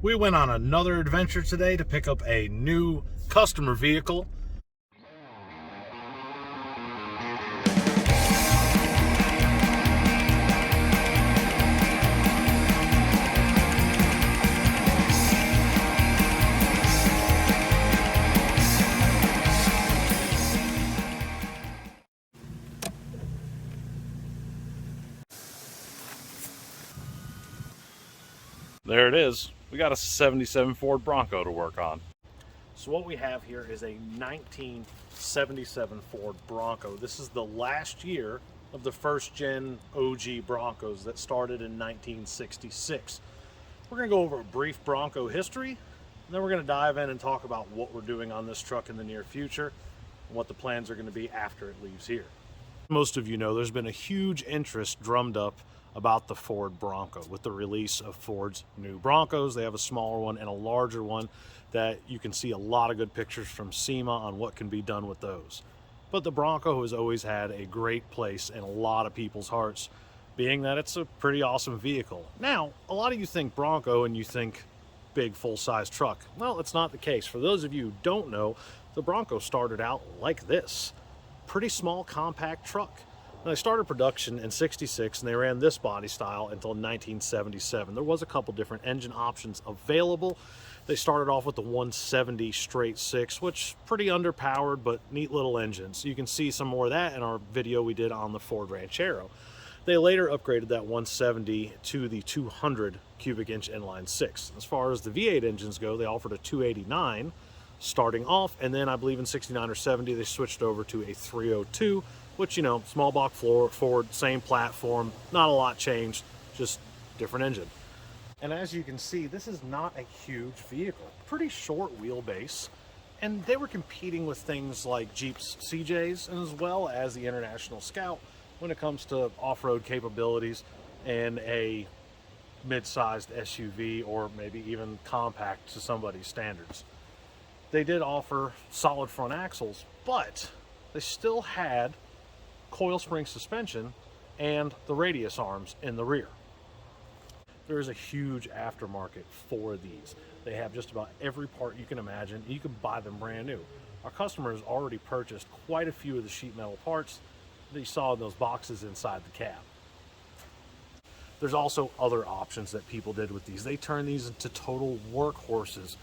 We went on another adventure today to pick up a new customer vehicle. There it is. We got a 77 Ford Bronco to work on. So what we have here is a 1977 Ford Bronco. This is the last year of the first gen OG Broncos that started in 1966. We're going to go over a brief Bronco history, and then we're going to dive in and talk about what we're doing on this truck in the near future and what the plans are going to be after it leaves here. Most of you know there's been a huge interest drummed up about the Ford Bronco with the release of Ford's new Broncos. They have a smaller one and a larger one that you can see a lot of good pictures from SEMA on what can be done with those. But the Bronco has always had a great place in a lot of people's hearts, being that it's a pretty awesome vehicle. Now, a lot of you think Bronco and you think big full-size truck. Well, it's not the case. For those of you who don't know, the Bronco started out like this. Pretty small, compact truck. They started production in '66 and they ran this body style until 1977. There was a couple different engine options available. They started off with the 170 straight six, which pretty underpowered, but neat little engines. You can see some more of that in our video we did on the Ford Ranchero. They later upgraded that 170 to the 200 cubic inch inline six. As far as the V8 engines go, they offered a 289 starting off, and then I believe in 69 or 70 they switched over to a 302, which, you know, small block Ford, same platform, not a lot changed, just different engine. And as you can see, this is not a huge vehicle, pretty short wheelbase, and they were competing with things like Jeep's CJs and as well as the International Scout when it comes to off-road capabilities and a mid-sized SUV or maybe even compact to somebody's standards. They did offer solid front axles, but they still had coil spring suspension and the radius arms in the rear. There is a huge aftermarket for these. They have just about every part you can imagine. You can buy them brand new. Our customers already purchased quite a few of the sheet metal parts that you saw in those boxes inside the cab. There's also other options that people did with these. They turned these into total workhorses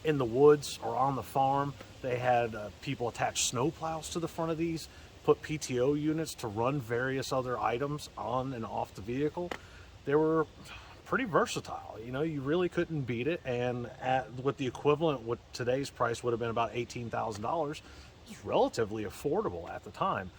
in the woods or on the farm. They had people attach snow plows to the front of these, put PTO units to run various other items on and off the vehicle. They were pretty versatile. You know, you really couldn't beat it, and with the equivalent, what today's price would have been about $18,000, it's relatively affordable at the time.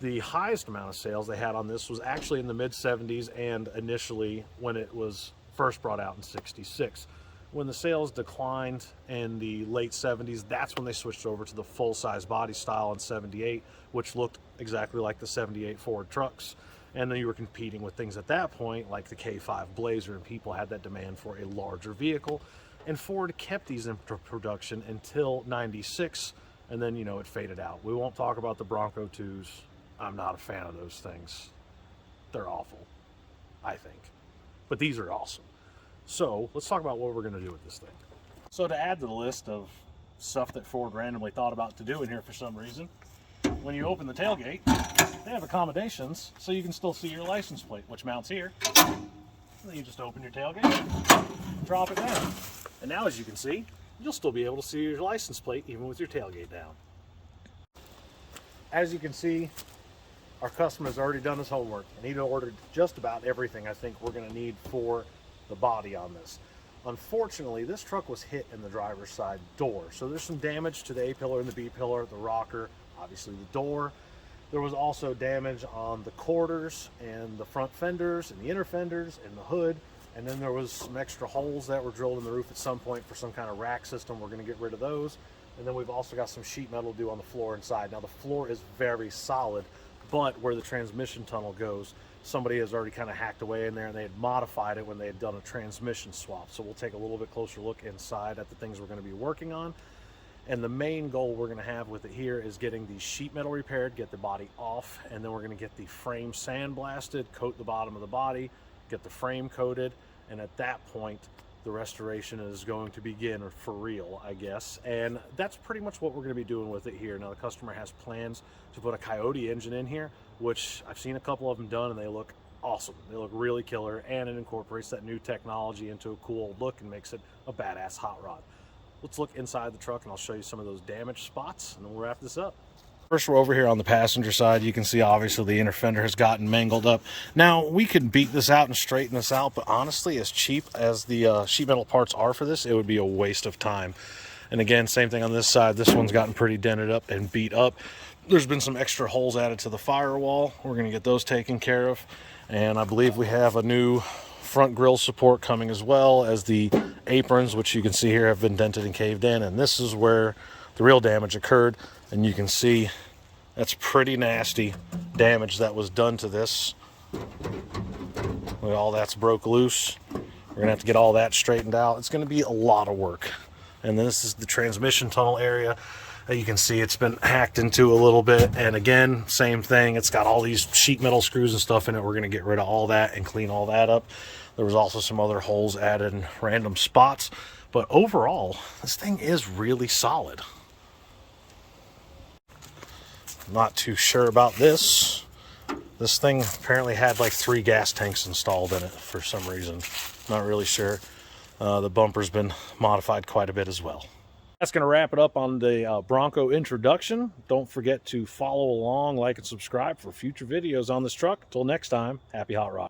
The highest amount of sales they had on this was actually in the mid-70s and initially when it was first brought out in '66. When the sales declined in the late 70s, that's when they switched over to the full-size body style in '78, which looked exactly like the '78 Ford trucks. And then you were competing with things at that point like the K5 Blazer, and people had that demand for a larger vehicle. And Ford kept these in production until '96, and then, you know, it faded out. We won't talk about the Bronco 2s. I'm not a fan of those things. They're awful, I think. But these are awesome. So let's talk about what we're going to do with this thing. So to add to the list of stuff that Ford randomly thought about to do in here for some reason, when you open the tailgate, they have accommodations so you can still see your license plate, which mounts here. And then you just open your tailgate, drop it down. And now, as you can see, you'll still be able to see your license plate even with your tailgate down. As you can see, our customer's already done his homework, and he ordered just about everything I think we're going to need for the body on this. Unfortunately, this truck was hit in the driver's side door, so there's some damage to the A pillar and the B pillar, the rocker, obviously the door. There was also damage on the quarters and the front fenders and the inner fenders and the hood, and then there was some extra holes that were drilled in the roof at some point for some kind of rack system. We're going to get rid of those. And then we've also got some sheet metal to do on the floor inside. Now the floor is very solid, but where the transmission tunnel goes, somebody has already kind of hacked away in there, and they had modified it when they had done a transmission swap. So we'll take a little bit closer look inside at the things we're going to be working on. And the main goal we're going to have with it here is getting the sheet metal repaired, get the body off, and then we're going to get the frame sandblasted, coat the bottom of the body, get the frame coated, and at that point the restoration is going to begin for real, I guess. And that's pretty much what we're going to be doing with it here. Now, the customer has plans to put a Coyote engine in here, which I've seen a couple of them done, and they look awesome. They look really killer, and it incorporates that new technology into a cool look and makes it a badass hot rod. Let's look inside the truck, and I'll show you some of those damaged spots, and then we'll wrap this up. First, we're over here on the passenger side. You can see obviously the inner fender has gotten mangled up. Now, we could beat this out and straighten this out, but honestly, as cheap as the sheet metal parts are for this, it would be a waste of time. And again, same thing on this side. This one's gotten pretty dented up and beat up. There's been some extra holes added to the firewall. We're going to get those taken care of. And I believe we have a new front grille support coming, as well as the aprons, which you can see here have been dented and caved in. And this is where the real damage occurred. And you can see that's pretty nasty damage that was done to this. All that's broke loose. We're gonna have to get all that straightened out. It's gonna be a lot of work. And then this is the transmission tunnel area. You can see it's been hacked into a little bit. And again, same thing. It's got all these sheet metal screws and stuff in it. We're gonna get rid of all that and clean all that up. There was also some other holes added in random spots. But overall, this thing is really solid. Not too sure about this. This thing apparently had like 3 gas tanks installed in it for some reason. Not really sure. The bumper's been modified quite a bit as well. That's going to wrap it up on the Bronco introduction. Don't forget to follow along, like, and subscribe for future videos on this truck. Until next time, happy hot rod.